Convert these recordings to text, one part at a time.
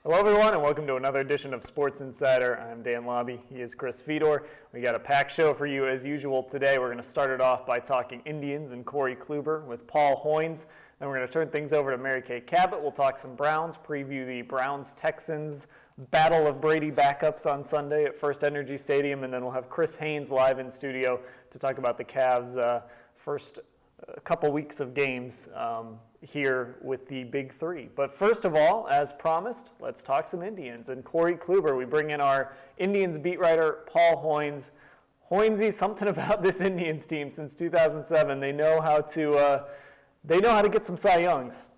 Hello everyone and welcome to another edition of Sports Insider. I'm Dan Labbe, he is Chris Fedor. We got a packed show for you as usual today. We're going to start it off by talking Indians and Corey Kluber with Paul Hoynes. Then we're going to turn things over to Mary Kay Cabot. We'll talk some Browns, preview the Browns-Texans battle of Brady backups on Sunday at First Energy Stadium, and then we'll have Chris Haynes live in studio to talk about the Cavs' first couple weeks of games here with the Big Three. But first of all, as promised, let's talk some Indians. And Corey Kluber, we bring in our Indians beat writer, Paul Hoynes. Hoynesy, something about this Indians team since 2007. They know how to get some Cy Youngs.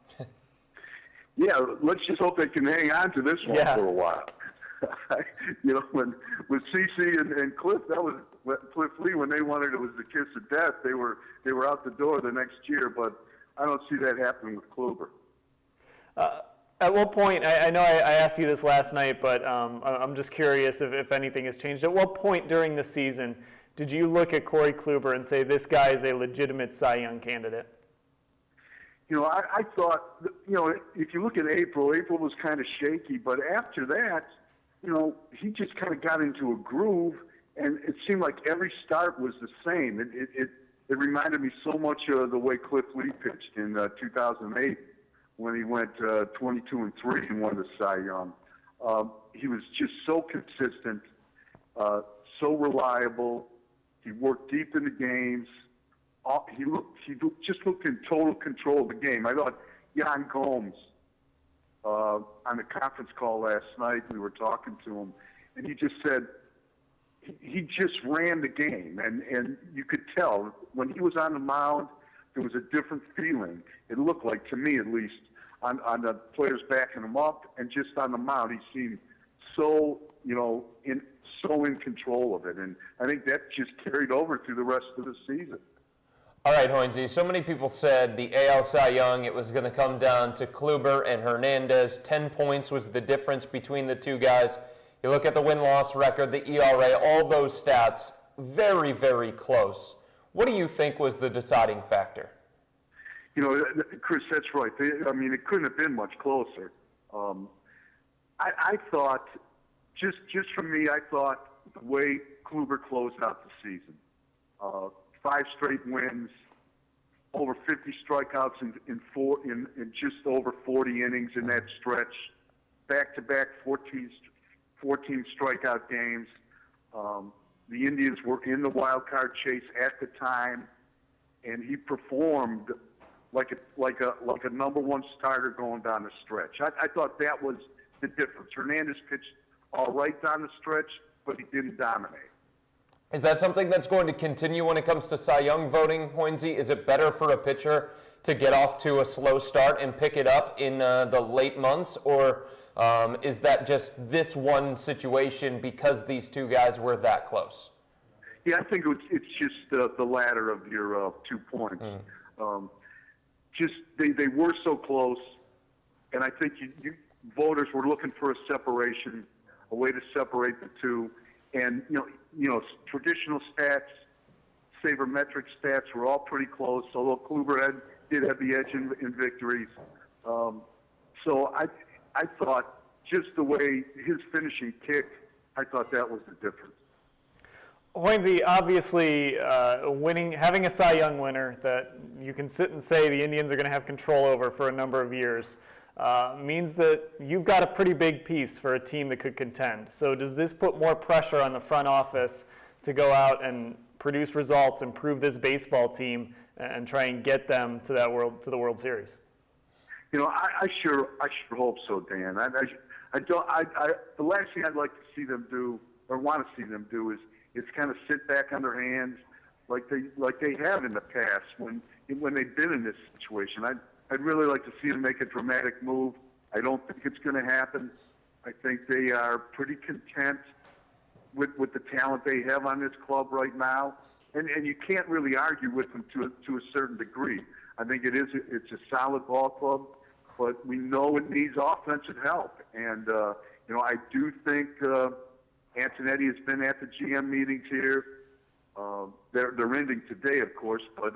Yeah, let's just hope they can hang on to this one for a while. You know, when with CC and Cliff, that was Cliff Lee, when they wanted it was the kiss of death. They were out the door the next year, but I don't see that happening with Kluber. At what point, I know I asked you this last night, but I'm just curious if anything has changed. At what point during the season did you look at Corey Kluber and say, this guy is a legitimate Cy Young candidate? You know, I thought, you know, if you look at April was kind of shaky, but after that, you know, he just kind of got into a groove, and it seemed like every start was the same. It reminded me so much of the way Cliff Lee pitched in 2008 when he went 22-3 and won the Cy Young. He was just so consistent, so reliable. He worked deep in the games. He just looked in total control of the game. I thought Jan Gomes, on the conference call last night, we were talking to him, and he just said he just ran the game, and you could tell when he was on the mound, there was a different feeling. It looked like, to me at least, on the players backing him up, and just on the mound, he seemed so, you know, in control of it, and I think that just carried over through the rest of the season. All right, Hoynesy, so many people said the AL Cy Young, it was going to come down to Kluber and Hernandez. 10 points was the difference between the two guys. You look at the win-loss record, the ERA, all those stats, very, very close. What do you think was the deciding factor? You know, Chris, that's right. I mean, it couldn't have been much closer. I thought, just for me, I thought the way Kluber closed out the season, 5 straight wins, over 50 strikeouts in just over 40 innings in that stretch, back-to-back 14 strikeout games. The Indians were in the wild card chase at the time, and he performed like a number one starter going down the stretch. I thought that was the difference. Hernandez pitched all right down the stretch, but he didn't dominate. Is that something that's going to continue when it comes to Cy Young voting, Hoynesy? Is it better for a pitcher to get off to a slow start and pick it up in the late months, or is that just this one situation because these two guys were that close? Yeah, I think it's just the latter of your 2 points. Just they were so close, and I think you voters were looking for a separation, a way to separate the two. And you know, traditional stats, sabermetric stats were all pretty close. Although Kluber did have the edge in victories, so I thought just the way his finishing kicked, I thought that was the difference. Hoynesy, obviously, having a Cy Young winner that you can sit and say the Indians are going to have control over for a number of years means that you've got a pretty big piece for a team that could contend. So does this put more pressure on the front office to go out and produce results, improve this baseball team, and try and get them to the World Series? You know, I sure hope so, Dan. The last thing I'd like to see them do, or want to see them do, is kind of sit back on their hands like they have in the past when they've been in this situation. I'd really like to see them make a dramatic move. I don't think it's going to happen. I think they are pretty content with the talent they have on this club right now, and you can't really argue with them to a certain degree. I think it's a solid ball club, but we know it needs offensive help, and you know, I do think Antonetti has been at the GM meetings here. They're ending today, of course, but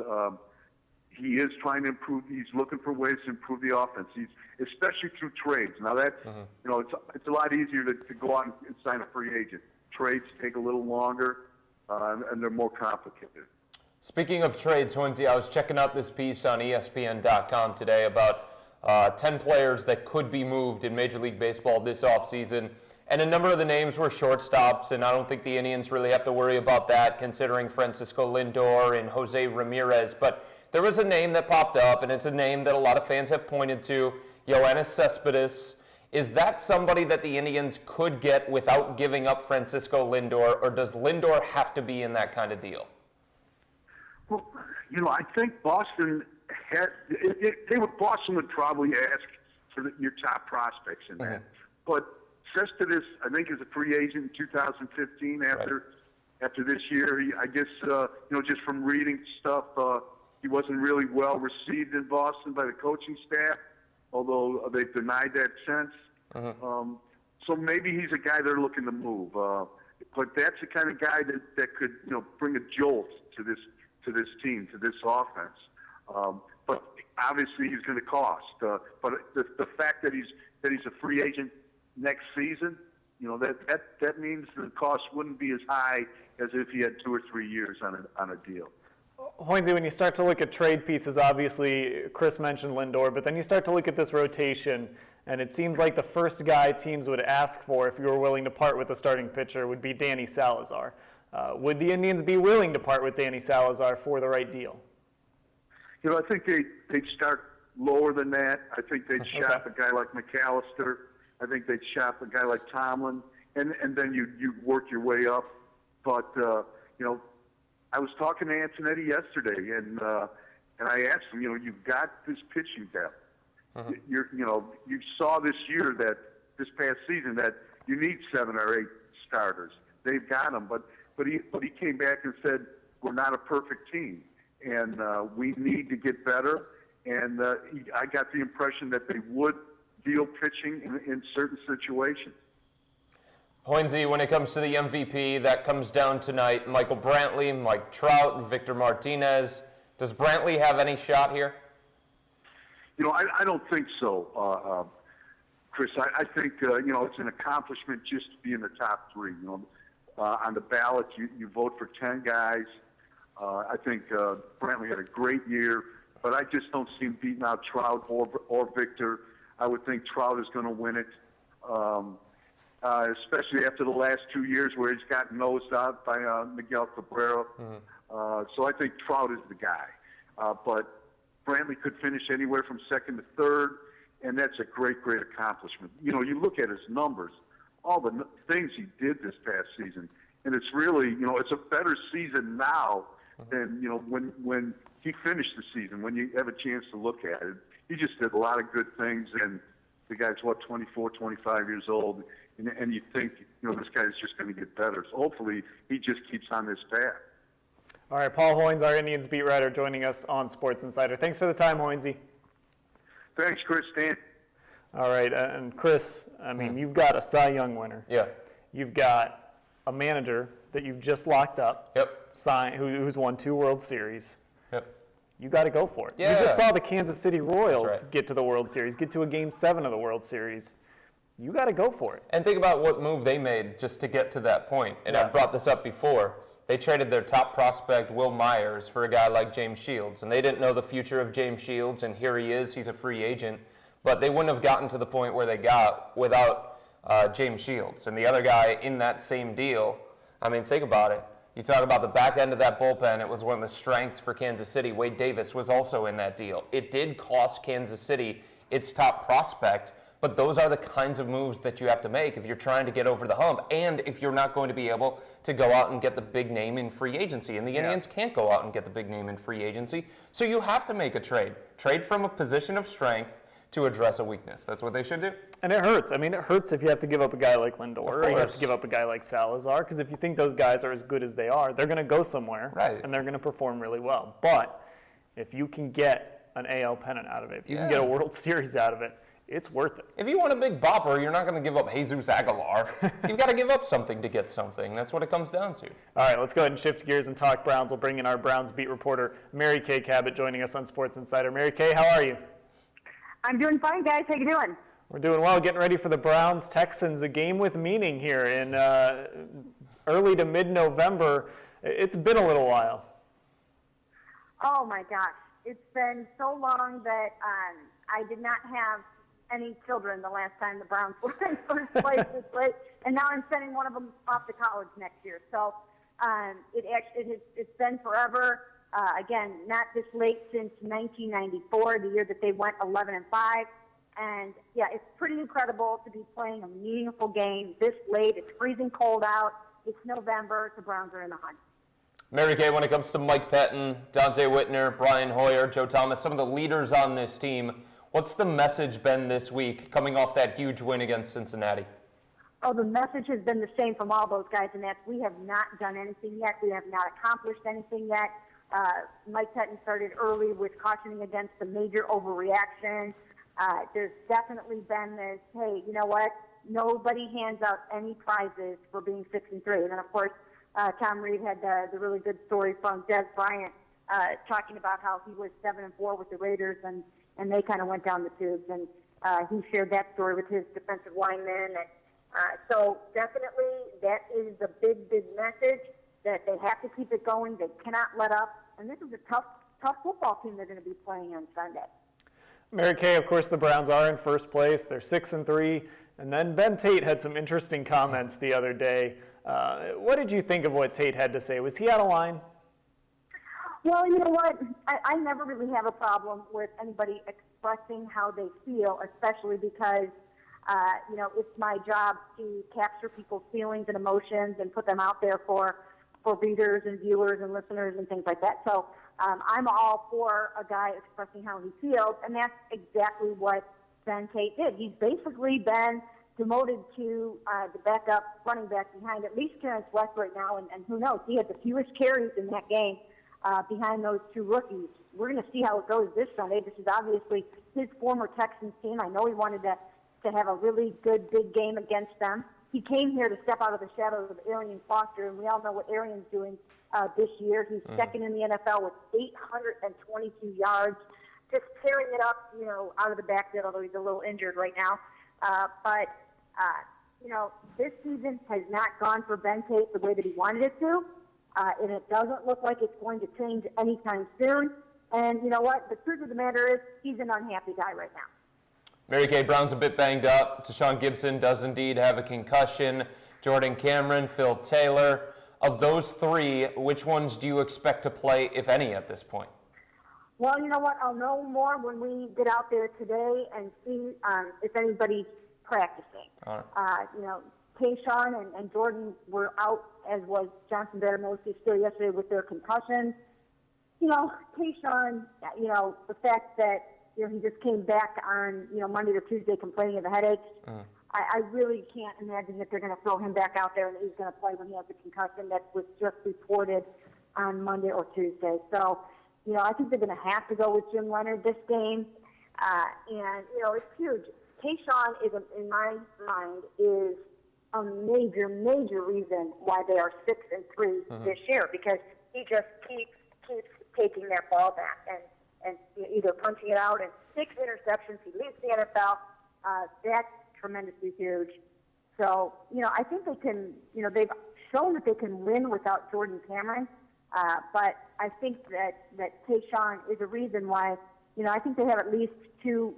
he is trying to improve. He's looking for ways to improve the offense. He's especially through trades. Now that's it's a lot easier to go out and sign a free agent. Trades take a little longer, and they're more complicated. Speaking of trades, Hoynesy, I was checking out this piece on ESPN.com today about 10 players that could be moved in Major League Baseball this offseason. And a number of the names were shortstops, and I don't think the Indians really have to worry about that, considering Francisco Lindor and Jose Ramirez. But there was a name that popped up, and it's a name that a lot of fans have pointed to, Yoenis Cespedes. Is that somebody that the Indians could get without giving up Francisco Lindor, or does Lindor have to be in that kind of deal? Well, I think Boston Boston would probably ask for your top prospects in that. But Cespedes, I think, is a free agent in 2015 after this year. I guess, just from reading stuff, he wasn't really well received in Boston by the coaching staff, although they've denied that since. So maybe he's a guy they're looking to move. But that's the kind of guy that could, bring a jolt to this team, to this offense. But obviously he's going to cost. But the fact that he's a free agent next season, that means the cost wouldn't be as high as if he had 2 or 3 years on a deal. Hoynesy, when you start to look at trade pieces, obviously Chris mentioned Lindor, but then you start to look at this rotation, and it seems like the first guy teams would ask for if you were willing to part with a starting pitcher would be Danny Salazar. Would the Indians be willing to part with Danny Salazar for the right deal? I think they'd start lower than that. I think they'd shop a guy like McAllister. I think they'd shop a guy like Tomlin, and then you work your way up. But I was talking to Antonetti yesterday, and I asked him, you've got this pitching depth. You saw this past season that you need 7 or 8 starters. They've got them, but he came back and said we're not a perfect team, and we need to get better. And I got the impression that they would deal pitching in certain situations. Hoynesy, when it comes to the MVP, that comes down tonight. Michael Brantley, Mike Trout, Victor Martinez. Does Brantley have any shot here? I don't think so, Chris. I think, it's an accomplishment just to be in the top 3. On the ballot, you vote for 10 guys. I think Brantley had a great year, but I just don't see him beating out Trout or Victor. I would think Trout is going to win it. Especially after the last 2 years where he's gotten nosed out by Miguel Cabrera. So I think Trout is the guy. But Brantley could finish anywhere from 2nd to 3rd, and that's a great, great accomplishment. You look at his numbers, all the things he did this past season, and it's really, it's a better season now than, when he finished the season, when you have a chance to look at it. He just did a lot of good things, and the guy's, 24, 25 years old, and you think, this guy's just going to get better. So hopefully he just keeps on this path. All right, Paul Hoynes, our Indians beat writer, joining us on Sports Insider. Thanks for the time, Hoynesy. Thanks, Chris. Dan. All right, and Chris, you've got a Cy Young winner. Yeah. You've got a manager that you've just locked up. Yep. Who's won 2 World Series. Yep. You got to go for it. Yeah. You just saw the Kansas City Royals That's right. get to the World Series, get to a Game 7 of the World Series. You got to go for it. And think about what move they made just to get to that point. And I've brought this up before. They traded their top prospect, Will Myers, for a guy like James Shields. And they didn't know the future of James Shields, and here he is. He's a free agent. But they wouldn't have gotten to the point where they got without James Shields. And the other guy in that same deal, think about it. You talk about the back end of that bullpen. It was one of the strengths for Kansas City. Wade Davis was also in that deal. It did cost Kansas City its top prospect, but those are the kinds of moves that you have to make if you're trying to get over the hump and if you're not going to be able to go out and get the big name in free agency. And the Indians can't go out and get the big name in free agency, so you have to make a trade. Trade from a position of strength to address a weakness. That's what they should do. And it hurts. It hurts if you have to give up a guy like Lindor or you have to give up a guy like Salazar, because if you think those guys are as good as they are, they're going to go somewhere and they're going to perform really well. But if you can get an AL pennant out of it, if you can get a World Series out of it, it's worth it. If you want a big bopper, you're not going to give up Jesus Aguilar. You've got to give up something to get something. That's what it comes down to. All right, let's go ahead and shift gears and talk Browns. We'll bring in our Browns beat reporter, Mary Kay Cabot, joining us on Sports Insider. Mary Kay, how are you? I'm doing fine, guys. How you doing? We're doing well, getting ready for the Browns-Texans, a game with meaning here in early to mid-November. It's been a little while. Oh, my gosh. It's been so long that I did not have any children the last time the Browns were in first place this late, and now I'm sending one of them off to college next year. So it's been forever. Again, not this late since 1994, the year that they went 11-5. And, yeah, it's pretty incredible to be playing a meaningful game this late. It's freezing cold out. It's November. The Browns are in the hunt. Mary Kay, when it comes to Mike Pettin, Dante Whitner, Brian Hoyer, Joe Thomas, some of the leaders on this team, what's the message been this week coming off that huge win against Cincinnati? Oh, the message has been the same from all those guys, and that's we have not done anything yet. We have not accomplished anything yet. Mike Pettin started early with cautioning against the major overreaction. There's definitely been this, hey, you know what? Nobody hands out any prizes for being 6-3. And then, of course, Tom Reed had the really good story from Des Bryant talking about how he was 7-4 with the Raiders, and they kind of went down the tubes. And he shared that story with his defensive linemen. And so definitely that is the big, big message, that they have to keep it going. They cannot let up. And this is a tough football team they're going to be playing on Sunday. Mary Kay, of course, the Browns are in first place. They're 6-3. And then Ben Tate had some interesting comments the other day. What did you think of what Tate had to say? Was he out of line? Well, you know what? I never really have a problem with anybody expressing how they feel, especially because, it's my job to capture people's feelings and emotions and put them out there for readers and viewers and listeners and things like that. So I'm all for a guy expressing how he feels, and that's exactly what Ben Tate did. He's basically been demoted to the backup running back behind at least Terrence West right now, and who knows? He had the fewest carries in that game behind those two rookies. We're going to see how it goes this Sunday. This is obviously his former Texans team. I know he wanted to have a really good big game against them. He came here to step out of the shadows of Arian Foster, and we all know what Arian's doing this year. He's second in the NFL with 822 yards, just tearing it up, out of the backfield, although he's a little injured right now. But this season has not gone for Ben Tate the way that he wanted it to, and it doesn't look like it's going to change anytime soon. And you know what? The truth of the matter is he's an unhappy guy right now. Mary Kay, Brown's a bit banged up. Tashawn Gibson does indeed have a concussion. Jordan Cameron, Phil Taylor. Of those three, which ones do you expect to play, if any, at this point? Well, you know what? I'll know more when we get out there today and see if anybody's practicing. All right. Tayshawn and Jordan were out, as was Johnson Batamosi still yesterday with their concussions. Tayshawn, the fact that he just came back on, Monday or Tuesday complaining of the headaches. I really can't imagine that they're going to throw him back out there and he's going to play when he has a concussion. That was just reported on Monday or Tuesday. So, I think they're going to have to go with Jim Leonard this game. It's huge. Tayshawn in my mind, is a major, major reason why they are 6-3 this year, because he just keeps taking that ball back and either punching it out, and 6 interceptions. He leads the NFL. That's tremendously huge. So, I think they can, they've shown that they can win without Jordan Cameron. But I think that Tayshawn is a reason why, I think they have at least two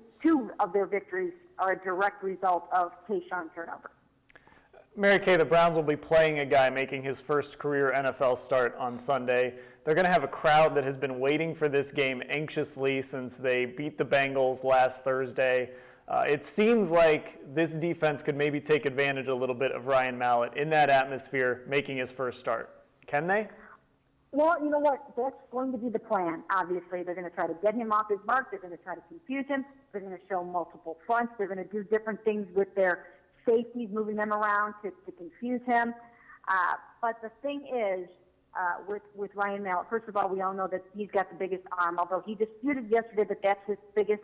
of their victories are a direct result of Tayshawn turnover. Mary Kay, the Browns will be playing a guy making his first career NFL start on Sunday. They're going to have a crowd that has been waiting for this game anxiously since they beat the Bengals last Thursday. It seems like this defense could maybe take advantage a little bit of Ryan-Mallett in that atmosphere making his first start. Can they? Well, you know what? That's going to be the plan, obviously. They're going to try to get him off his mark. They're going to try to confuse him. They're going to show multiple fronts. They're going to do different things with their safeties, moving them around to confuse him. But the thing is, with Ryan-Mallett, first of all, we all know that he's got the biggest arm, although he disputed yesterday that that's his biggest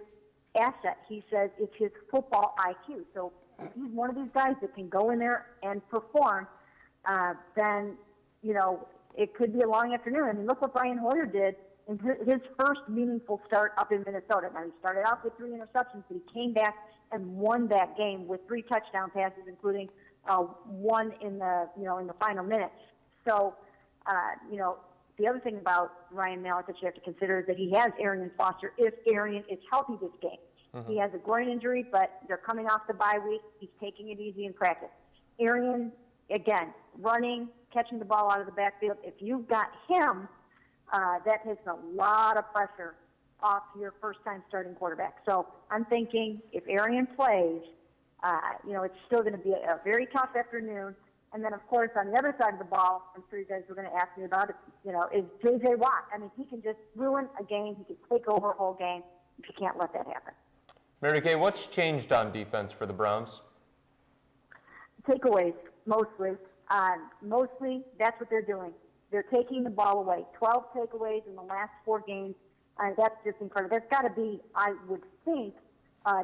asset. He says it's his football IQ. So if he's one of these guys that can go in there and perform, then, it could be a long afternoon. I mean, look what Brian Hoyer did in his first meaningful start up in Minnesota. Now, he started off with 3 interceptions, but he came back and won that game with 3 touchdown passes, including one in the final minutes. So, the other thing about Ryan-Mallett that you have to consider is that he has Arian Foster if Arian is healthy this game. Mm-hmm. He has a groin injury, but they're coming off the bye week. He's taking it easy in practice. Arian, again, running, catching the ball out of the backfield. If you've got him, that takes a lot of pressure off your first-time starting quarterback. So I'm thinking if Arian plays, it's still going to be a very tough afternoon. And then, of course, on the other side of the ball, I'm sure you guys were going to ask me about it, is J.J. Watt. I mean, he can just ruin a game. He can take over a whole game. You can't let that happen. Mary Kay, what's changed on defense for the Browns? Takeaways, mostly. Mostly, that's what they're doing. They're taking the ball away. 12 takeaways in the last 4 games. That's just incredible. That's got to be, I would think,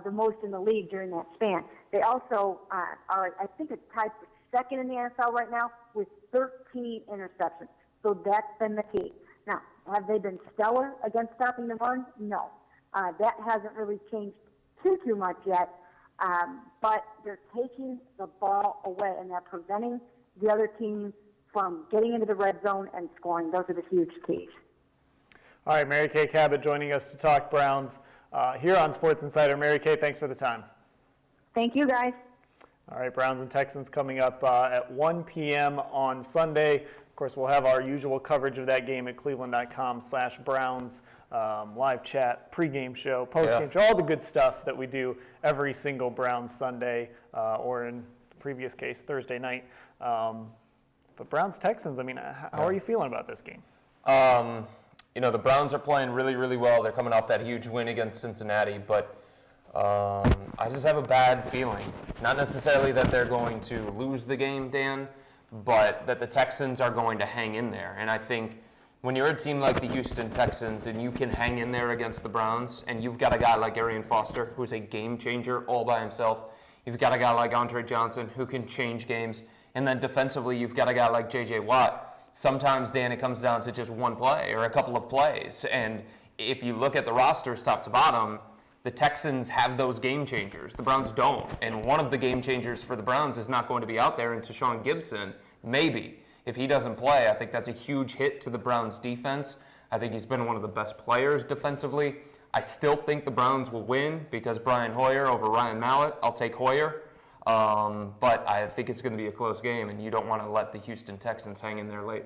the most in the league during that span. They also are, I think, tied for second in the NFL right now with 13 interceptions. So that's been the key. Now, have they been stellar against stopping the run? No. That hasn't really changed too much yet. But they're taking the ball away, and they're preventing the other team from getting into the red zone and scoring. Those are the huge keys. All right, Mary Kay Cabot joining us to talk Browns here on Sports Insider. Mary Kay, thanks for the time. Thank you, guys. All right, Browns and Texans coming up at 1 p.m. on Sunday. Of course, we'll have our usual coverage of that game at cleveland.com/Browns, live chat, pregame show, postgame show, all the good stuff that we do every single Browns Sunday, or in the previous case, Thursday night. But Browns-Texans, I mean, how are you feeling about this game? The Browns are playing really, really well. They're coming off that huge win against Cincinnati, but I just have a bad feeling. Not necessarily that they're going to lose the game, Dan, but that the Texans are going to hang in there. And I think when you're a team like the Houston Texans and you can hang in there against the Browns, and you've got a guy like Arian Foster, who's a game changer all by himself, you've got a guy like Andre Johnson who can change games, and then defensively you've got a guy like J.J. Watt. Sometimes, Dan, it comes down to just one play or a couple of plays. And if you look at the rosters top to bottom, the Texans have those game changers. The Browns don't. And one of the game changers for the Browns is not going to be out there, and Tashaun Gibson, maybe. If he doesn't play, I think that's a huge hit to the Browns' defense. I think he's been one of the best players defensively. I still think the Browns will win because Brian Hoyer over Ryan-Mallett. I'll take Hoyer. But I think it's going to be a close game, and you don't want to let the Houston Texans hang in there late.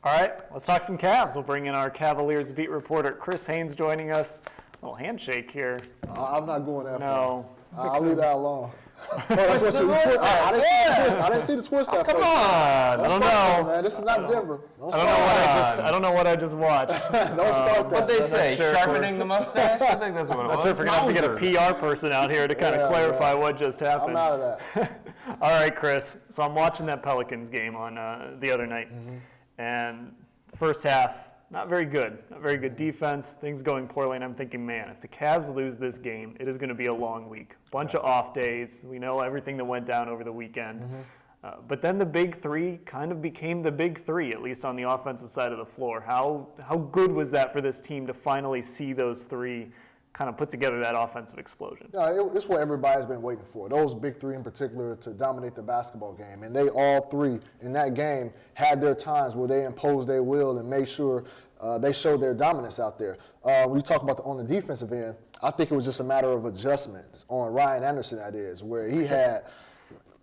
All right, let's talk some Cavs. We'll bring in our Cavaliers beat reporter, Chris Haynes, joining us. A little handshake here. I'm not going that far. I'll leave that alone. That's what you twist. I didn't see the twist. Come on. I don't know. Man, this is not Denver. I don't know what I just watched. Don't start that. What they say, sharpening the mustache? I think that's what it was. Not sure if we're going to have to get a PR person out here to kind of clarify what just happened. I'm out of that. All right, Chris. So I'm watching that Pelicans game on the other night. Mm-hmm. And the first half, not very good. Not very good defense. Things going poorly. And I'm thinking, man, if the Cavs lose this game, it is going to be a long week. Bunch of off days. We know everything that went down over the weekend. Mm-hmm. But then the big three kind of became the big three, at least on the offensive side of the floor. How good was that for this team to finally see those three kind of put together that offensive explosion? It's what everybody's been waiting for. Those big three in particular to dominate the basketball game. And they all three in that game had their times where they imposed their will and made sure they showed their dominance out there. When you talk about on the defensive end, I think it was just a matter of adjustments on Ryan Anderson, that is, where he had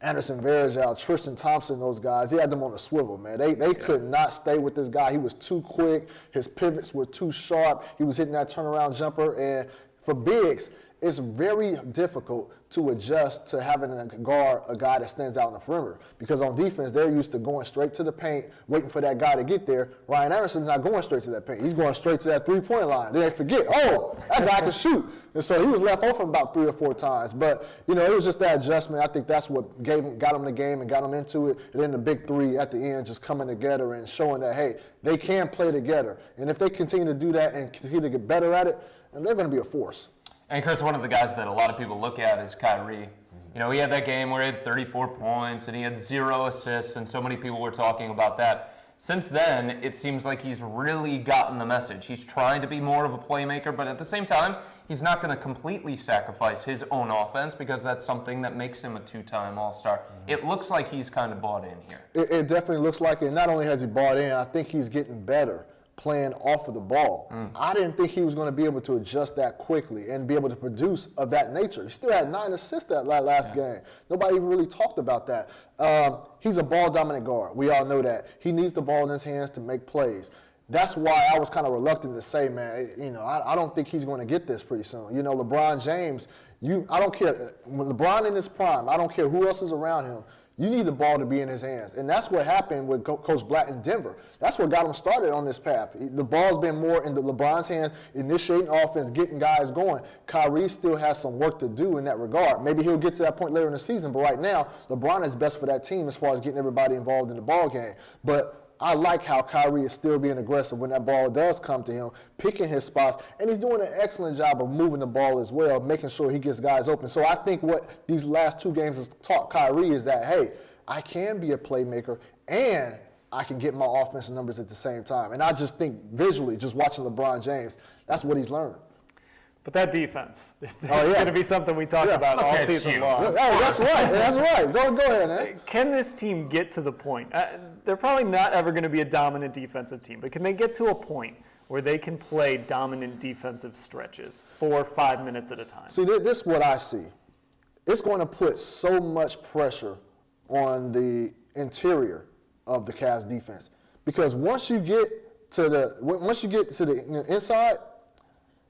Anderson Varejao, Tristan Thompson, those guys, he had them on a swivel, man. They could not stay with this guy. He was too quick. His pivots were too sharp. He was hitting that turnaround jumper. And for bigs, it's very difficult to adjust to having a guard a guy that stands out on the perimeter. Because on defense, they're used to going straight to the paint, waiting for that guy to get there. Ryan Anderson's not going straight to that paint. He's going straight to that three-point line. Then they forget, that guy can shoot. And so he was left open about 3 or 4 times. But, it was just that adjustment. I think that's what got him the game and got him into it. And then the big three at the end just coming together and showing that, hey, they can play together. And if they continue to do that and continue to get better at it, and they're going to be a force. And Chris, one of the guys that a lot of people look at is Kyrie. You know, he had that game where he had 34 points and he had 0 assists, and so many people were talking about that. Since then, it seems like he's really gotten the message. He's trying to be more of a playmaker, but at the same time, he's not going to completely sacrifice his own offense because that's something that makes him a 2-time All-Star. It looks like he's kind of bought in here. It definitely looks like it. Not only has he bought in, I think he's getting better playing off of the ball. I didn't think he was going to be able to adjust that quickly and be able to produce of that nature. He still had 9 assists that last game. Nobody even really talked about that. He's a ball-dominant guard. We all know that. He needs the ball in his hands to make plays. That's why I was kind of reluctant to say, man, you know, I don't think he's going to get this pretty soon. You know, LeBron-James, I don't care. When LeBron in his prime, I don't care who else is around him. You need the ball to be in his hands. And that's what happened with Coach Blatt in Denver. That's what got him started on this path. The ball's been more in LeBron's hands, initiating offense, getting guys going. Kyrie still has some work to do in that regard. Maybe he'll get to that point later in the season, but right now, LeBron is best for that team as far as getting everybody involved in the ball game. But I like how Kyrie is still being aggressive when that ball does come to him, picking his spots, and he's doing an excellent job of moving the ball as well, making sure he gets guys open. So I think what these last 2 games has taught Kyrie is that, hey, I can be a playmaker and I can get my offensive numbers at the same time. And I just think visually, just watching LeBron James, that's what he's learned. But that defense, it's going to be something we talk about all season long. Oh, that's right. That's right. Go ahead, man. Can this team get to the point? They're probably not ever going to be a dominant defensive team, but can they get to a point where they can play dominant defensive stretches 4 or 5 minutes at a time? See, this is what I see. It's going to put so much pressure on the interior of the Cavs defense, because once you get to the inside,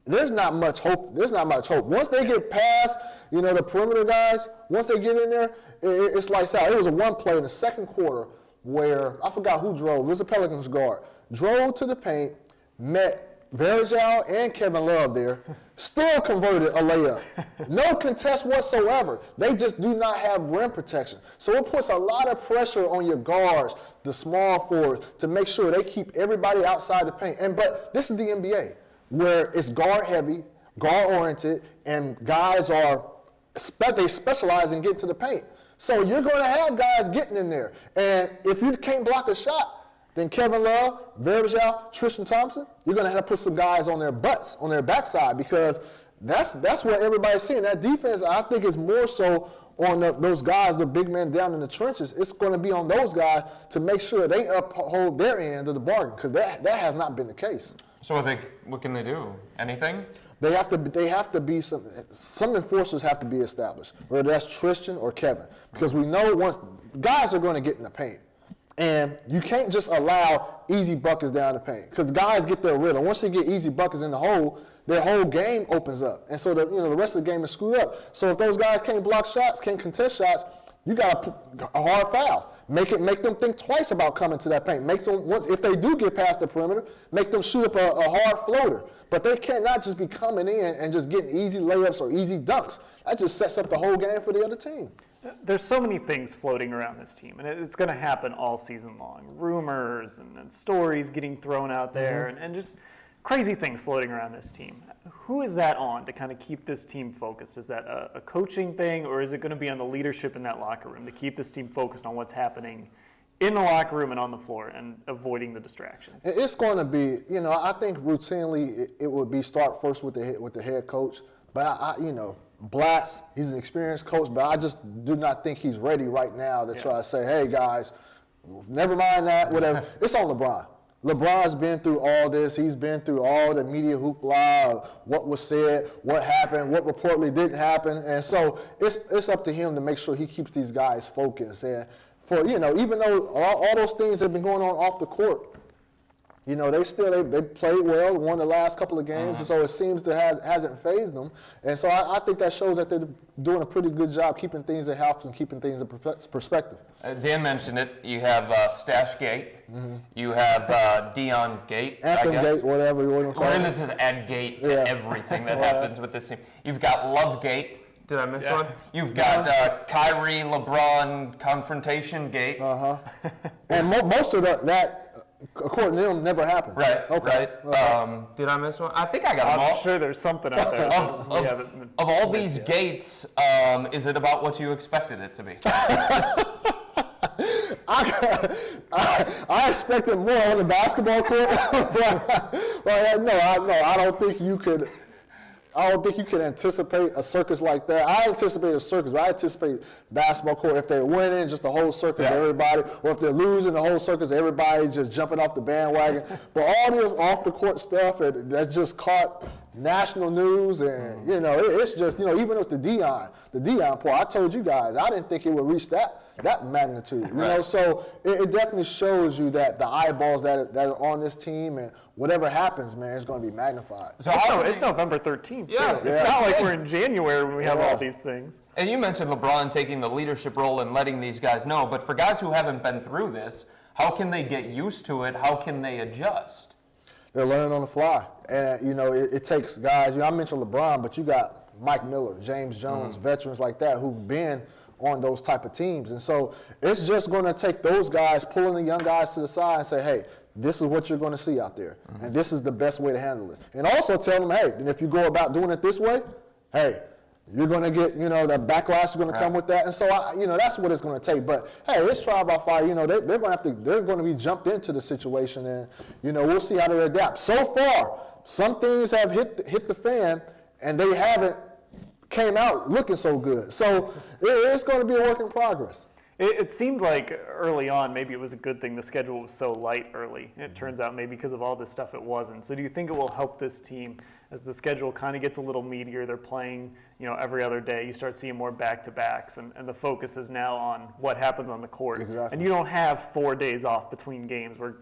there's not much hope. Once they get past, you know, the perimeter guys, once they get in there, it's like out. It was a one play in the second quarter where I forgot who drove. It was a Pelicans guard. Drove to the paint, met Verjao and Kevin Love there, still converted a layup. No contest whatsoever. They just do not have rim protection. So it puts a lot of pressure on your guards, the small forwards, to make sure they keep everybody outside the paint. But this is the NBA, where it's guard heavy, guard oriented, and guys they specialize in getting to the paint. So you're going to have guys getting in there. And if you can't block a shot, then Kevin Love, Verjao, Tristan Thompson, you're going to have to put some guys on their butts, on their backside, because that's what everybody's seeing. That defense, I think, is more so on those guys, the big men down in the trenches. It's going to be on those guys to make sure they uphold their end of the bargain, because that has not been the case. So what can they do? Anything? They have to be some enforcers have to be established, whether that's Tristan or Kevin, because we know once guys are going to get in the paint. And you can't just allow easy buckets down the paint, because guys get their rhythm. Once they get easy buckets in the hole, their whole game opens up, and so the rest of the game is screwed up. So if those guys can't block shots, can't contest shots, you got to put a hard foul. Make them think twice about coming to that paint. Make them if they do get past the perimeter, make them shoot up a hard floater. But they cannot just be coming in and just getting easy layups or easy dunks. That just sets up the whole game for the other team. There's so many things floating around this team, and it's going to happen all season long. Rumors and stories getting thrown out there, and just crazy things floating around this team. Who is that on to kind of keep this team focused? Is that a coaching thing, or is it going to be on the leadership in that locker room to keep this team focused on what's happening in the locker room and on the floor and avoiding the distractions? It's going to be, I think routinely it would be start first with the head coach, but Blatt's, he's an experienced coach, but I just do not think he's ready right now to try to say, hey, guys, never mind that, whatever. It's on LeBron. LeBron's been through all this. He's been through all the media hoopla of what was said, what happened, what reportedly didn't happen. And so it's up to him to make sure he keeps these guys focused. And for, even though all those things have been going on off the court, they played well, won the last couple of games, and so it seems to hasn't fazed them. And so I think that shows that they're doing a pretty good job keeping things in house and keeping things in perspective. Dan mentioned it. You have Stash Gate. You have Dion Gate. Anthem Gate, whatever you want to call it. We're going to add Gate to everything that happens with this team. You've got Love Gate. Did I miss one? You've got Kyrie LeBron confrontation Gate. And most of that. According to them, never happened. Right, Okay. right. Did I miss one? I think I got them all. I'm sure there's something out there. Of all these gates, is it about what you expected it to be? I expected more on the basketball court, but no, I don't think you could. I don't think you can anticipate a circus like that. I anticipate a circus, but I anticipate basketball court. If they're winning, just the whole circus, everybody, or if they're losing, the whole circus, everybody just jumping off the bandwagon. But all this off the court stuff that's just caught national news, and it's just even with the Deion part. I told you guys I didn't think it would reach that magnitude. So it definitely shows you that the eyeballs that are on this team, and whatever happens, man, it's going to be magnified. So it's November 13th. Yeah, too. It's not like we're in January when we have all these things. And you mentioned LeBron taking the leadership role and letting these guys know, but for guys who haven't been through this, how can they get used to it? How can they adjust? They're learning on the fly, and it takes guys. I mentioned LeBron, but you got Mike Miller, James Jones, veterans like that who've been on those type of teams, and so it's just going to take those guys pulling the young guys to the side and say, hey, this is what you're going to see out there, and this is the best way to handle this. And also tell them, hey, and if you go about doing it this way, hey, you're going to get, the backlash is going to come with that. And so, that's what it's going to take. But, hey, it's trial by fire. They're going to be jumped into the situation, and, we'll see how they adapt. So far, some things have hit the fan, and they haven't came out looking so good. So it's going to be a work in progress. It seemed like early on, maybe it was a good thing the schedule was so light early. It turns out maybe because of all this stuff it wasn't. So do you think it will help this team as the schedule kind of gets a little meatier? They're playing, every other day. You start seeing more back-to-backs, and the focus is now on what happens on the court. Exactly. And you don't have 4 days off between games where,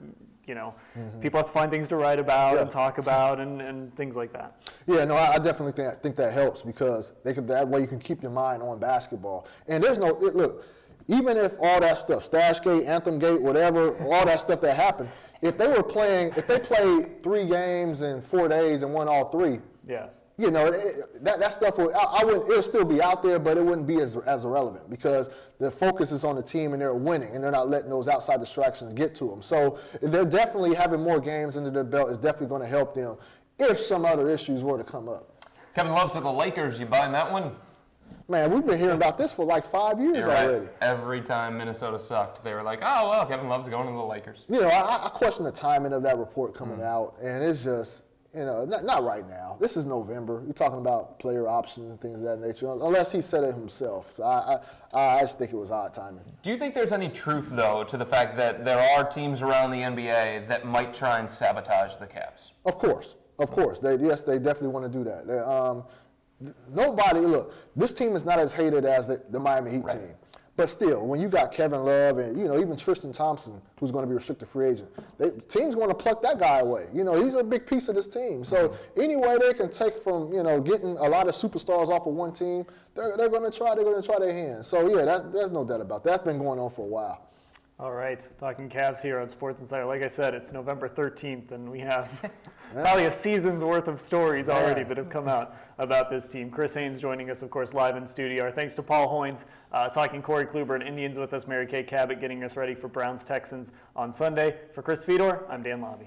people have to find things to write about and talk about and things like that. Yeah, no, I definitely think that helps because that way you can keep your mind on basketball. And there's look, even if all that stuff, Stashgate, Anthemgate, whatever, all that stuff that happened, if they played 3 games in 4 days and won all 3, that stuff it'll still be out there, but it wouldn't be as irrelevant because the focus is on the team and they're winning and they're not letting those outside distractions get to them. So they're definitely having more games under their belt is definitely going to help them if some other issues were to come up. Kevin Love to the Lakers, you buying that one? Man, we've been hearing about this for like 5 years already. Every time Minnesota sucked, they were like, oh, well, Kevin Love's going to the Lakers. I question the timing of that report coming out, and it's just, not right now. This is November. You're talking about player options and things of that nature, unless he said it himself. So I just think it was odd timing. Do you think there's any truth, though, to the fact that there are teams around the NBA that might try and sabotage the Cavs? Of course. They definitely want to do that. This team is not as hated as the Miami Heat team. But still, when you got Kevin Love and, even Tristan Thompson, who's going to be a restricted free agent, team's going to pluck that guy away. He's a big piece of this team. So any way they can take from, getting a lot of superstars off of one team, they're going to try their hands. So, there's no doubt about that. That's been going on for a while. All right, talking Cavs here on Sports Insider. Like I said, it's November 13th, and we have probably a season's worth of stories already that have come out about this team. Chris Haynes joining us, of course, live in studio. Our thanks to Paul Hoynes, talking Corey Kluber and Indians with us. Mary Kay Cabot getting us ready for Browns-Texans on Sunday. For Chris Fedor, I'm Dan Labbe.